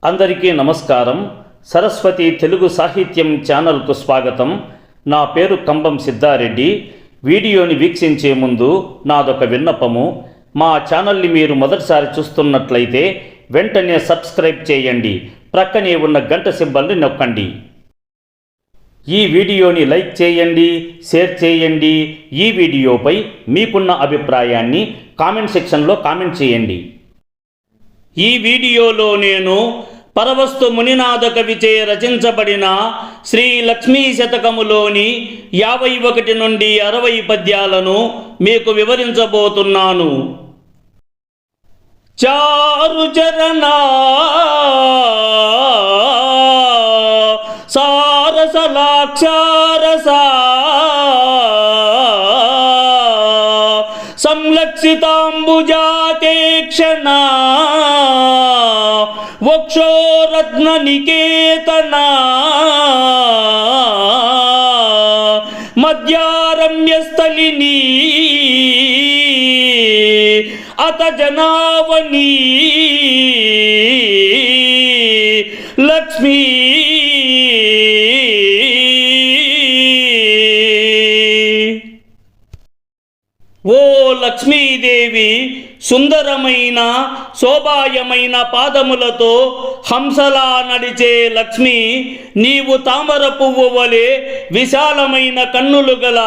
అందరికీ నమస్కారం. సరస్వతి తెలుగు సాహిత్యం ఛానల్కు స్వాగతం. నా పేరు కంబం సిద్ధారెడ్డి. వీడియోని వీక్షించే ముందు నాదొక విన్నపము. మా ఛానల్ని మీరు మొదటిసారి చూస్తున్నట్లయితే వెంటనే సబ్స్క్రైబ్ చేయండి. ప్రక్కనే ఉన్న గంట సింబల్ని నొక్కండి. ఈ వీడియోని లైక్ చేయండి, షేర్ చేయండి. ఈ వీడియోపై మీకున్న అభిప్రాయాన్ని కామెంట్ సెక్షన్లో కామెంట్ చేయండి. ఈ వీడియోలో నేను పరవస్తు మునినాథ కవిచే రచించబడిన శ్రీ లక్ష్మీ శతకములోని 51 నుండి 60 పద్యాలను మీకు వివరించబోతున్నాను. చారుచరణ సారసలాక్షారసా సంలక్షితాంబుజాతే క్షణ వక్షోరత్న నికేతన మధ్యారమ్యస్థలిని అత జనావని లక్ష్మీ ఓ లక్ష్మీదేవి, సుందరమైన శోభాయమైన పాదములతో హంసలా నడిచే లక్ష్మి, నీవు తామర పువ్వు వలె విశాలమైన కన్నులు గల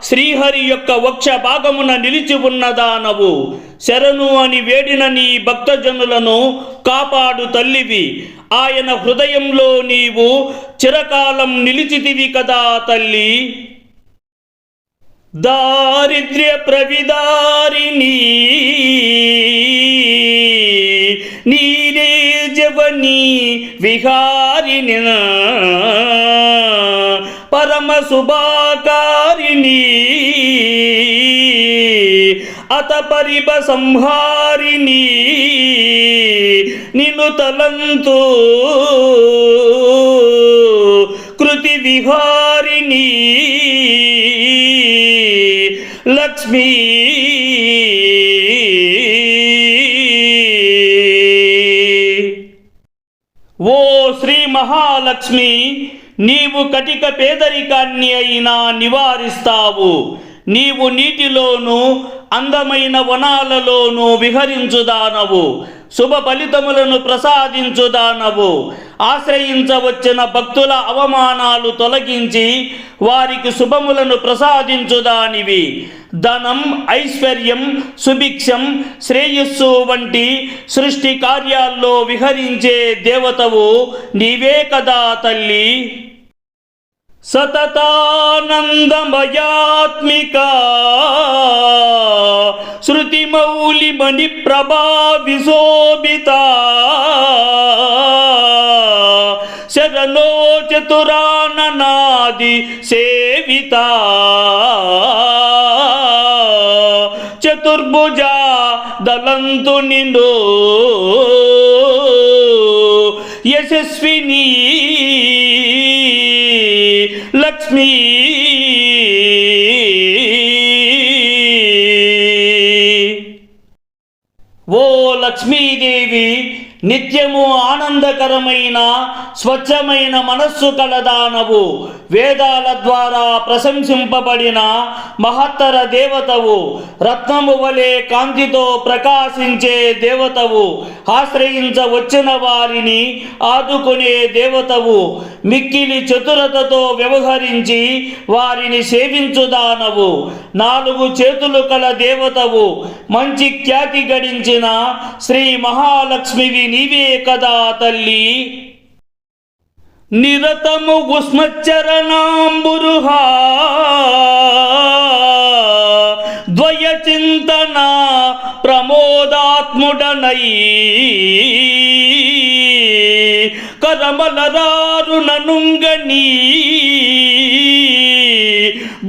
శ్రీహరి యొక్క వక్ష భాగమున నిలిచి ఉన్నదానవు. శరణు అని వేడిన నీ భక్తజనులను కాపాడు తల్లివి. ఆయన హృదయంలో నీవు చిరకాలం నిలిచితివి కదా తల్లి. దారిద్ర్య ప్రవిదారిణి నీరే జవని విహారిణి పరమ శుభాకారిణి అత పరిభ సంహారిణి నిన్ను తలంతు కృతి విహారిణి లక్ష్మీ. ఓ శ్రీ మహాలక్ష్మి, నీవు కటిక పేదరికాన్ని అయినా నివారిస్తావు. నీవు నీటిలోనూ అందమైన వనాలలోనూ విహరించుదానవు. శుభ ఫలితములను ప్రసాదించుదానవు. ఆశ్రయించవచ్చిన భక్తుల అవమానాలు తొలగించి వారికి శుభములను ప్రసాదించుదానివి. ధనం, ఐశ్వర్యం, సుభిక్షం, శ్రేయస్సు వంటి సృష్టి కార్యాల్లో విహరించే దేవతవు నీవే కదా తల్లి. సతతానందమయాత్మిక శృతిమౌలి మణి ప్రభా విశోభిత శరణో చతురాననాది సేవిత చతుర్భుజ దళంతు నిండు యశస్విని లక్ష్మీ. ఓ లక్ష్మీదేవి, నిత్యము ఆనందకరమైన స్వచ్ఛమైన మనస్సు కలదానవు. వేదాల ద్వారా ప్రశంసింపబడిన మహత్తర దేవతవు. రత్నము వలె కాంతితో ప్రకాశించే దేవతవు. ఆశ్రయించవచ్చిన వారిని ఆదుకునే దేవతవు. మిక్కిలి చతురతతో వ్యవహరించి వారిని సేవించుదానవు. 4 చేతులు కల దేవతవు. మంచి ఖ్యాతి గడించిన శ్రీ మహాలక్ష్మివి నీవే కదా తల్లి. నిరతము ఉస్మచ్చరణాంబురుహా ద్వయ చింతన ప్రమోదాత్ముడనై కరమలరారుణనుంగని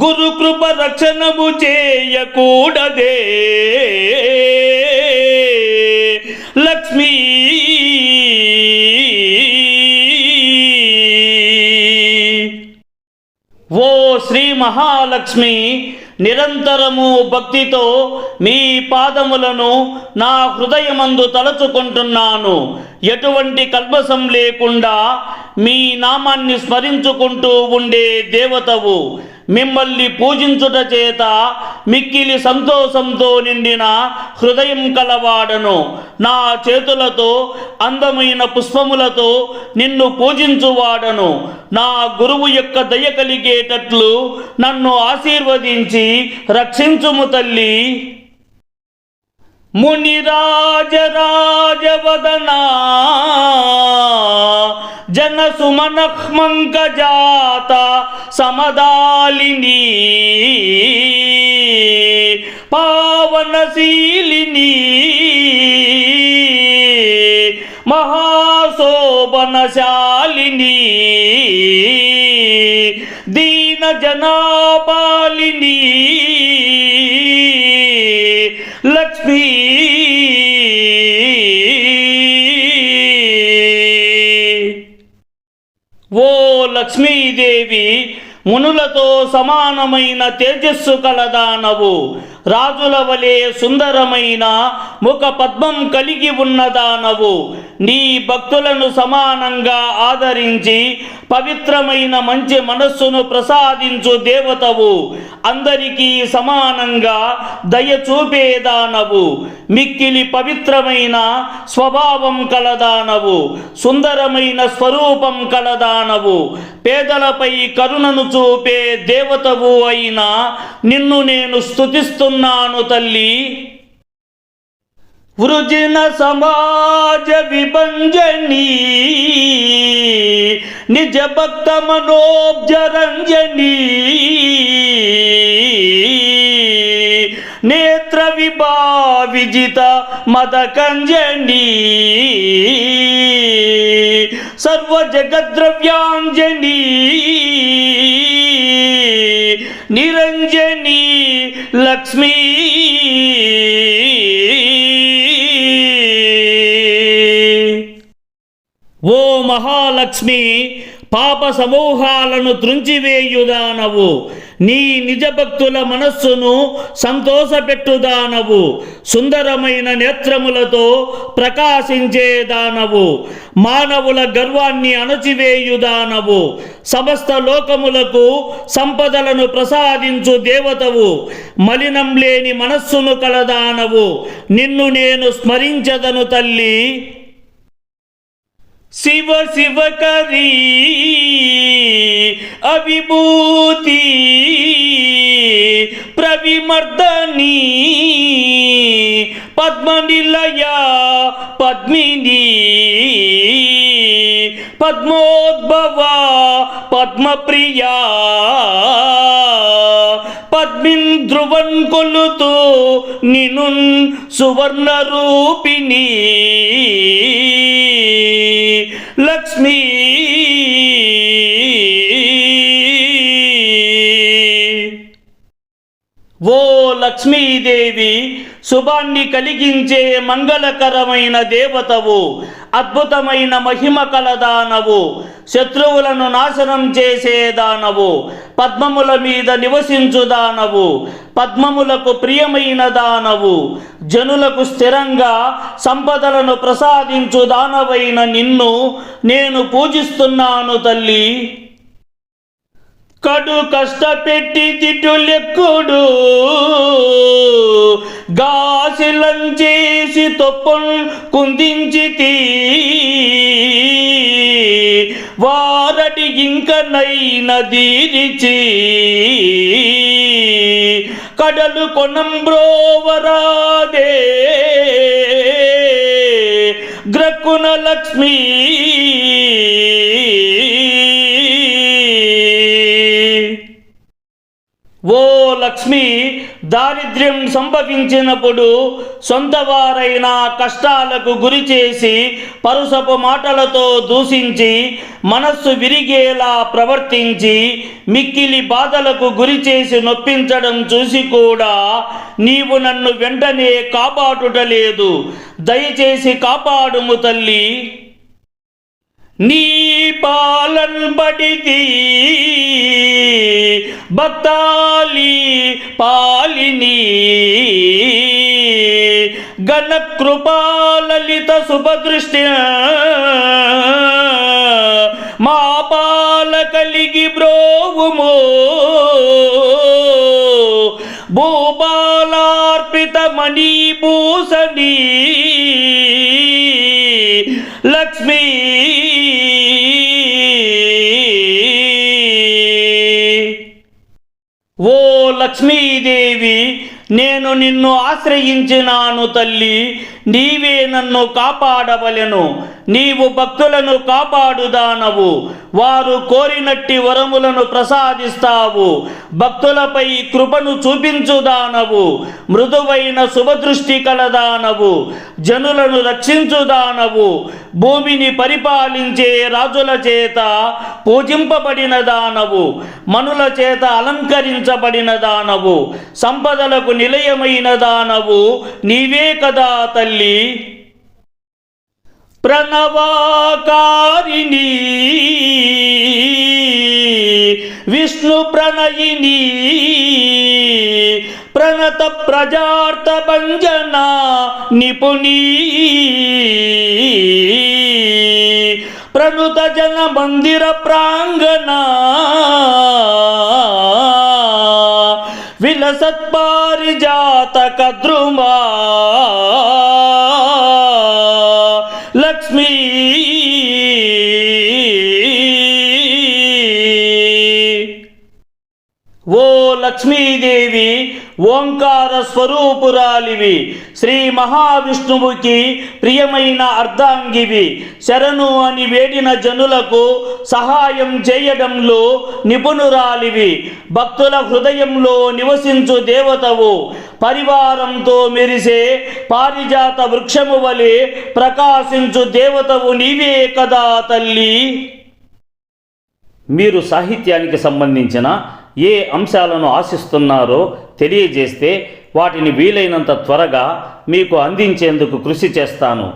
గురు కృప రక్షణము చేయకూడదే లక్ష్మీ. ఓ శ్రీ మహాలక్ష్మి, నిరంతరము భక్తితో మీ పాదములను నా హృదయమందు తలచుకుంటున్నాను. ఎటువంటి కల్మషం లేకుండా మీ నామాన్ని స్మరించుకుంటూ ఉండే దేవతవు. మిమ్మల్ని పూజించుట చేత మిక్కిలి సంతోషంతో నిండిన హృదయం కలవాడను. నా చేతులతో అందమైన పుష్పములతో నిన్ను పూజించువాడను. నా గురువు యొక్క దయ కలిగేటట్లు నన్ను ఆశీర్వదించి రక్షించుము తల్లి. మునిరాజరాజవదనా జనసుమనఃమంకజాత సమదాలిని పావనశీలిని మహాశోభనశాలిని దీనజనాపాలిని లక్ష్మీ ఓ లక్ష్మీదేవి, మునులతో సమానమైన తేజస్సు కలదానవు. రాజుల వలె సుందరమైన ముఖ పద్మం కలిగి ఉన్నదానవు. నీ భక్తులను సమానంగా ఆదరించి పవిత్రమైన మంచి మనస్సును ప్రసాదించు దేవతవు. అందరికీ సమానంగా దయ చూపేదానవు. మిక్కిలి పవిత్రమైన స్వభావం కలదానవు. సుందరమైన స్వరూపం కలదానవు. పేదలపై కరుణను చూపే దేవతవు అయిన నిన్ను నేను స్తుతిస్తున్నాను తల్లి. వృజిన సమాజ విభంజని నిజ భక్త మనోబ్జరంజని నేత్ర విభావిజిత మదకంజని సర్వ జగద్రవ్యాంజని నిరంజని లక్ష్మీ ఓ మహాలక్ష్మి, పాప సమూహాలను త్రుంచివేయుదానవు. నీ నిజ భక్తుల మనస్సును సంతోషపెట్టుదానవు. సుందరమైన నేత్రములతో ప్రకాశించేదానవు. మానవుల గర్వాన్ని అణచివేయుదానవు. సమస్త లోకములకు సంపదలను ప్రసాదించు దేవతవు. మలినం లేని మనస్సును కలదానవు. నిన్ను నేను స్మరించదను తల్లి. శివ శివకరీ అవిభూతి ప్రవిమర్దని పద్మనిలయ పద్మిని పద్మోద్భవ పద్మప్రియా పద్మిన్ ధ్రువన్ కొలుతూ నినున్ సువర్ణ రూపిణి లక్ష్మీ ఓ లక్ష్మీదేవి, శుభాన్ని కలిగించే మంగళకరమైన దేవతవు. అద్భుతమైన మహిమ కలదానవు. శత్రువులను నాశనం చేసేదానవు. పద్మముల మీద నివసించుదానవు. పద్మములకు ప్రియమైన దానవు. జనులకు స్థిరంగా సంపదలను ప్రసాదించు దానవైన నిన్ను నేను పూజిస్తున్నాను తల్లి. కడు కష్టపెట్టి తిట్టులెక్కుడు గాసిలంచేసి తొప్పన్ కుందించితి వారటి ఇంకనైన దీరిచి కడలు కొనంబ్రోవరాదే గ్రక్కున లక్ష్మీ ఓ లక్ష్మి, దారిద్ర్యం సంభవించినప్పుడు సొంత వారైన కష్టాలకు గురి చేసి పరుసపు మాటలతో దూషించి మనస్సు విరిగేలా ప్రవర్తించి మిక్కిలి బాధలకు గురి చేసి నొప్పించడం చూసి కూడా నీవు నన్ను వెంటనే కాపాడుటలేదు. దయచేసి కాపాడుము తల్లి. నీ పాలన్బడితి భక్తాలి పాలిని ఘన కృపాలలిత సుభదృష్టి మా పాల కలిగి బ్రోవుమో భూపాలార్పిత మణిభూషణి లక్ష్మీ ఓ లక్ష్మీదేవి, నేను నిన్ను ఆశ్రయించినాను తల్లి. నీవే నన్ను కాపాడవలెను. నీవు భక్తులను కాపాడుదానవు. వారు కోరినట్టి వరములను ప్రసాదిస్తావు. భక్తులపై కృపను చూపించుదానవు. మృదువైన శుభదృష్టి కలదానవు. జనులను రక్షించుదానవు. భూమిని పరిపాలించే రాజుల చేత పూజింపబడిన దానవు. మనుల చేత అలంకరించబడిన దానవు. సంపదలకు నిలయమైన దానవు నీవే కదా తల్లి. ప్రణవాకారిణి విష్ణు ప్రణయిని ప్రణత ప్రజార్థ భంజన నిపుణీ ప్రణుత జన మందిర ప్రాంగణ విలసత్పారిజాతక ద్రుమా లక్ష్మీ ఓ లక్ష్మీదేవి, ఓంకార స్వరూపురాలివి, శ్రీ మహావిష్ణువుకి ప్రియమైన అర్ధాంగివి. శరణు అని వేడిన జనులకు సహాయం చేయడంలో నిపుణురాలివి. భక్తుల హృదయంలో నివసించు దేవతవు. పరివారంతో మెరిసే పారిజాత వృక్షము వలె ప్రకాశించు దేవతవు నీవే కదా తల్లి. మీరు సాహిత్యానికి సంబంధించిన ఏ అంశాలను ఆశిస్తున్నారో తెలియజేస్తే వాటిని వీలైనంత త్వరగా మీకు అందించేందుకు కృషి చేస్తాను.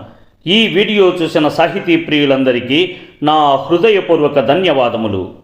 ఈ వీడియో చూసిన సాహితీ ప్రియులందరికీ నా హృదయపూర్వక ధన్యవాదములు.